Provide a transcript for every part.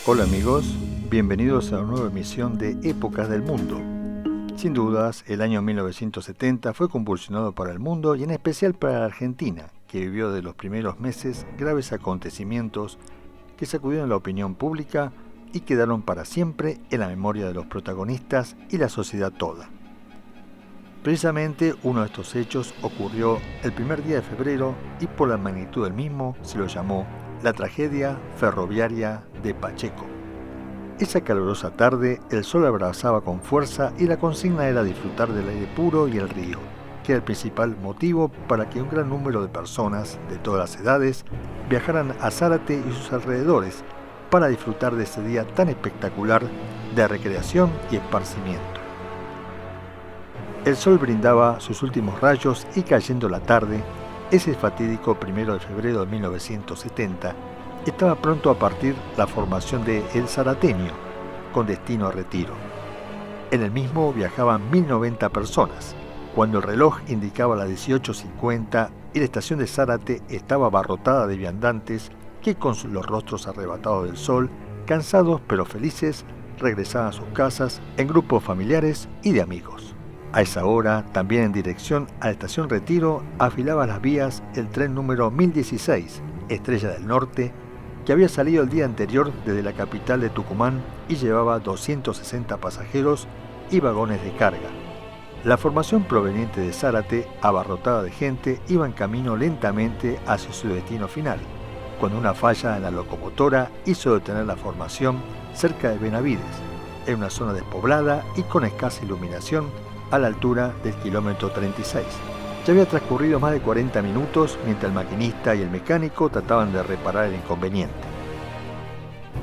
Hola amigos, bienvenidos a una nueva emisión de Épocas del Mundo. Sin dudas, el año 1970 fue convulsionado para el mundo y en especial para la Argentina, que vivió de los primeros meses graves acontecimientos que sacudieron la opinión pública y quedaron para siempre en la memoria de los protagonistas y la sociedad toda. Precisamente uno de estos hechos ocurrió el primer día de febrero y por la magnitud del mismo se lo llamó la tragedia ferroviaria de Pacheco. Esa calurosa tarde el sol abrazaba con fuerza y la consigna era disfrutar del aire puro y el río, que era el principal motivo para que un gran número de personas de todas las edades viajaran a Zárate y sus alrededores para disfrutar de ese día tan espectacular de recreación y esparcimiento. El sol brindaba sus últimos rayos y cayendo la tarde, ese fatídico 1 de febrero de 1970, estaba pronto a partir la formación de El Zarateño, con destino a Retiro. En el mismo viajaban 1090 personas, cuando el reloj indicaba las 18:50 y la estación de Zárate estaba abarrotada de viandantes que con los rostros arrebatados del sol, cansados pero felices, regresaban a sus casas en grupos familiares y de amigos. A esa hora, también en dirección a la estación Retiro, afilaba las vías el tren número 1016, Estrella del Norte, que había salido el día anterior desde la capital de Tucumán y llevaba 260 pasajeros y vagones de carga. La formación proveniente de Zárate, abarrotada de gente, iba en camino lentamente hacia su destino final, cuando una falla en la locomotora hizo detener la formación cerca de Benavides, en una zona despoblada y con escasa iluminación, a la altura del kilómetro 36. Ya había transcurrido más de 40 minutos mientras el maquinista y el mecánico trataban de reparar el inconveniente.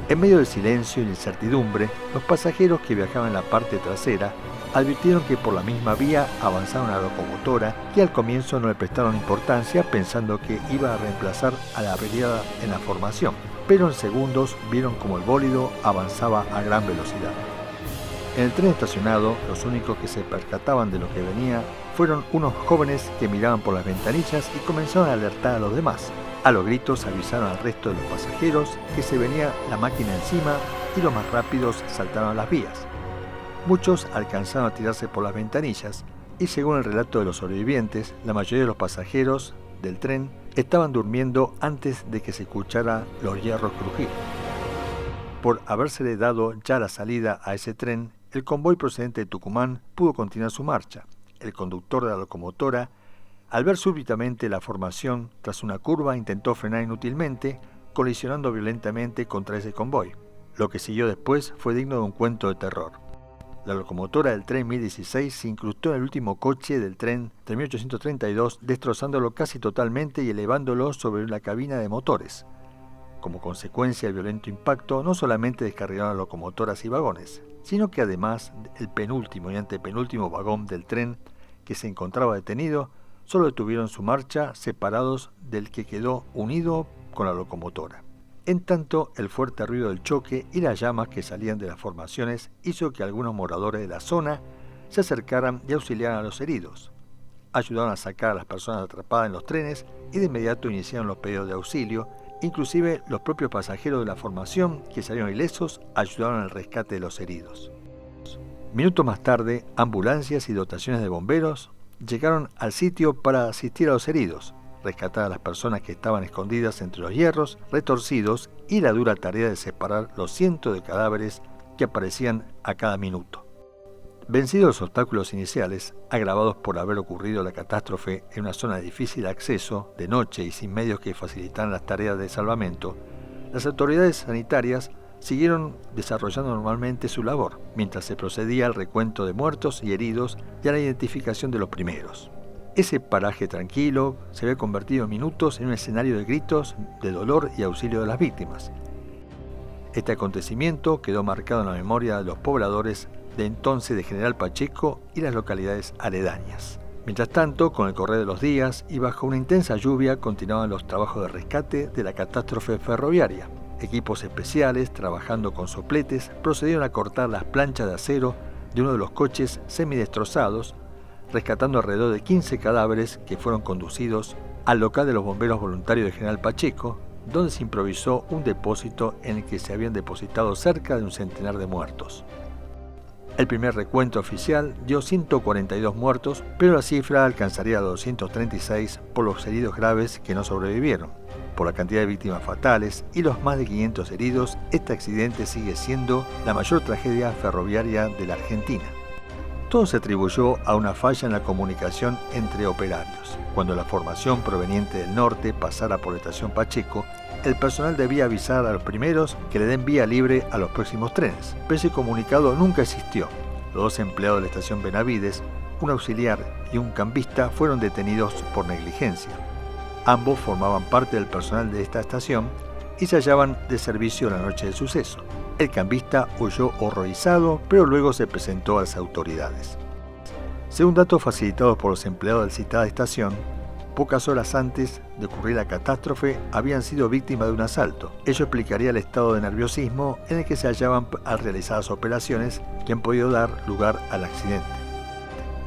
En medio del silencio y la incertidumbre, los pasajeros que viajaban en la parte trasera advirtieron que por la misma vía avanzaba una locomotora que al comienzo no le prestaron importancia pensando que iba a reemplazar a la averiada en la formación, pero en segundos vieron como el bólido avanzaba a gran velocidad. En el tren estacionado, los únicos que se percataban de lo que venía fueron unos jóvenes que miraban por las ventanillas y comenzaron a alertar a los demás. A los gritos avisaron al resto de los pasajeros que se venía la máquina encima y los más rápidos saltaron a las vías. Muchos alcanzaron a tirarse por las ventanillas y según el relato de los sobrevivientes, la mayoría de los pasajeros del tren estaban durmiendo antes de que se escuchara los hierros crujir. Por habérsele dado ya la salida a ese tren, el convoy procedente de Tucumán pudo continuar su marcha. El conductor de la locomotora, al ver súbitamente la formación tras una curva, intentó frenar inútilmente, colisionando violentamente contra ese convoy. Lo que siguió después fue digno de un cuento de terror. La locomotora del tren 1016 se incrustó en el último coche del tren 3832, destrozándolo casi totalmente y elevándolo sobre la cabina de motores. Como consecuencia del violento impacto, no solamente descarrilaron locomotoras y vagones, sino que además el penúltimo y antepenúltimo vagón del tren que se encontraba detenido, solo detuvieron su marcha separados del que quedó unido con la locomotora. En tanto, el fuerte ruido del choque y las llamas que salían de las formaciones hizo que algunos moradores de la zona se acercaran y auxiliaran a los heridos. Ayudaron a sacar a las personas atrapadas en los trenes y de inmediato iniciaron los pedidos de auxilio. Inclusive los propios pasajeros de la formación, que salieron ilesos, ayudaron al rescate de los heridos. Minutos más tarde, ambulancias y dotaciones de bomberos llegaron al sitio para asistir a los heridos, rescatar a las personas que estaban escondidas entre los hierros retorcidos y la dura tarea de separar los cientos de cadáveres que aparecían a cada minuto. Vencidos los obstáculos iniciales, agravados por haber ocurrido la catástrofe en una zona de difícil acceso, de noche y sin medios que facilitaran las tareas de salvamento, las autoridades sanitarias siguieron desarrollando normalmente su labor, mientras se procedía al recuento de muertos y heridos y a la identificación de los primeros. Ese paraje tranquilo se había convertido en minutos en un escenario de gritos, de dolor y auxilio de las víctimas. Este acontecimiento quedó marcado en la memoria de los pobladores de entonces de General Pacheco y las localidades aledañas. Mientras tanto, con el correr de los días y bajo una intensa lluvia, continuaban los trabajos de rescate de la catástrofe ferroviaria. Equipos especiales, trabajando con sopletes, procedieron a cortar las planchas de acero de uno de los coches semidestrozados, rescatando alrededor de 15 cadáveres que fueron conducidos al local de los bomberos voluntarios de General Pacheco, donde se improvisó un depósito en el que se habían depositado cerca de un centenar de muertos. El primer recuento oficial dio 142 muertos, pero la cifra alcanzaría los 236 por los heridos graves que no sobrevivieron. Por la cantidad de víctimas fatales y los más de 500 heridos, este accidente sigue siendo la mayor tragedia ferroviaria de la Argentina. Todo se atribuyó a una falla en la comunicación entre operarios. Cuando la formación proveniente del norte pasara por la estación Pacheco, el personal debía avisar a los primeros que le den vía libre a los próximos trenes, pero ese comunicado nunca existió. Los dos empleados de la estación Benavides, un auxiliar y un cambista, fueron detenidos por negligencia. Ambos formaban parte del personal de esta estación y se hallaban de servicio la noche del suceso. El cambista huyó horrorizado, pero luego se presentó a las autoridades. Según datos facilitados por los empleados de la citada estación, pocas horas antes de ocurrir la catástrofe habían sido víctimas de un asalto. Ello explicaría el estado de nerviosismo en el que se hallaban al realizar las operaciones que han podido dar lugar al accidente.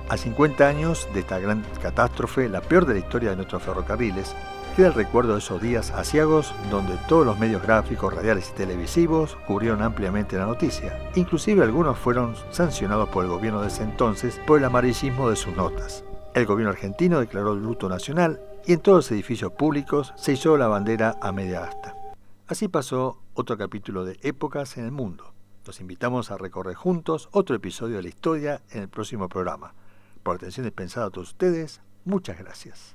A 50 años de esta gran catástrofe, la peor de la historia de nuestros ferrocarriles, queda el recuerdo de esos días aciagos donde todos los medios gráficos, radiales y televisivos cubrieron ampliamente la noticia. Inclusive algunos fueron sancionados por el gobierno de ese entonces por el amarillismo de sus notas. El gobierno argentino declaró luto nacional y en todos los edificios públicos se izó la bandera a media asta. Así pasó otro capítulo de Épocas en el Mundo. Los invitamos a recorrer juntos otro episodio de la historia en el próximo programa. Por la atención dispensada a todos ustedes, muchas gracias.